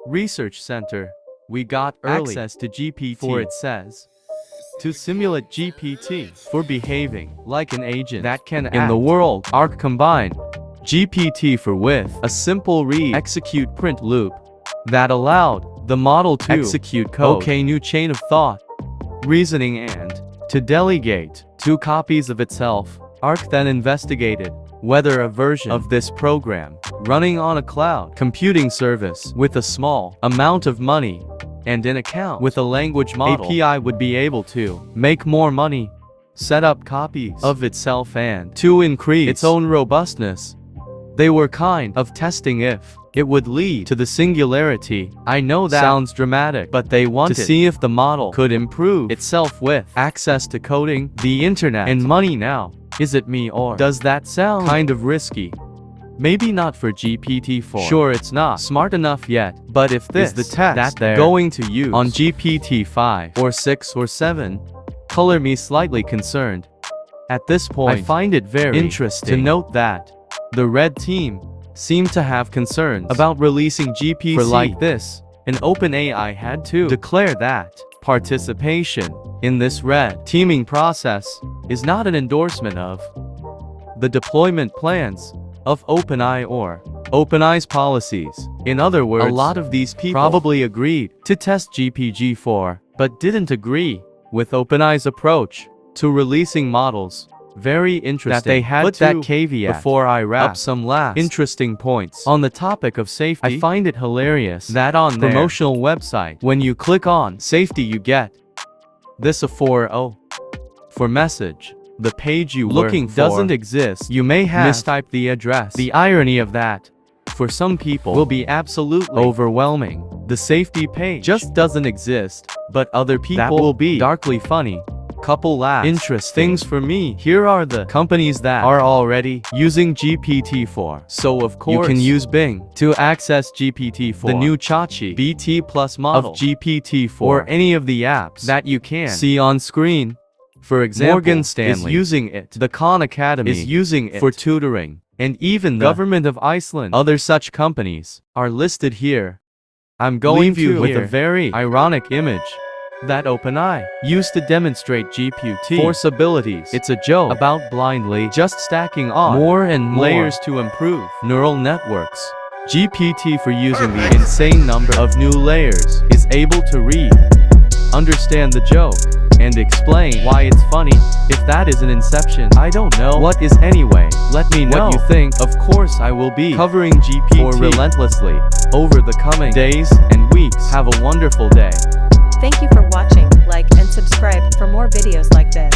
Research Center. We got early access to GPT-4, it says. To simulate GPT-4 behaving like an agent that can act in the world. Arc combined GPT-4 with a simple read, execute, print loop that allowed the model to execute code. Okay, new chain of thought, reasoning, and to delegate 2 copies of itself. Arc then investigated whether a version of this program running on a cloud computing service with a small amount of money and an account with a language model API would be able to make more money, set up copies of itself, and to increase its own robustness. They were kind of testing if it would lead to the singularity. I know that sounds dramatic, but they wanted to see if the model could improve itself with access to coding, the internet, and money. Now, is it me, or does that sound kind of risky? Maybe not for GPT-4. Sure, it's not smart enough yet, but if this is the test that they're going to use on GPT-5 or 6 or 7, color me slightly concerned. At this point, I find it very interesting to note that the red team seemed to have concerns about releasing GPT-4 like this, and OpenAI had to declare that participation in this red teaming process is not an endorsement of the deployment plans of OpenAI or OpenAI's policies. In other words, a lot of these people probably agreed to test GPT-4, but didn't agree with OpenAI's approach to releasing models. Very interesting that they had that caveat before I wrap up some last interesting points on the topic of safety. I find it hilarious that on their promotional website, when you click on safety, you get this A4O for message. The page you were looking for doesn't exist. You may have mistyped the address. The irony of that, for some people, will be absolutely overwhelming. The safety page just doesn't exist, but other people that will be darkly funny. Couple last interesting things for me. Here are the companies that are already using GPT-4. So of course, you can use Bing to access GPT-4, the new Chachi BT Plus model of GPT-4, or any of the apps that you can see on screen. For example, Morgan Stanley is using it, the Khan Academy is using it for tutoring, and even the government of Iceland. Other such companies are listed here. I'm going to leave you with a very ironic image that OpenAI used to demonstrate GPT-4's abilities. It's a joke about blindly just stacking on more and more layers to improve neural networks. GPT-4, using the insane number of new layers, is able to read, understand the joke, and explain why it's funny. If that is an inception, I don't know what is anyway. Let me know what you think. Of course, I will be covering GPT-4 relentlessly over the coming days and weeks. Have a wonderful day. Thank you for watching. Like and subscribe for more videos like this.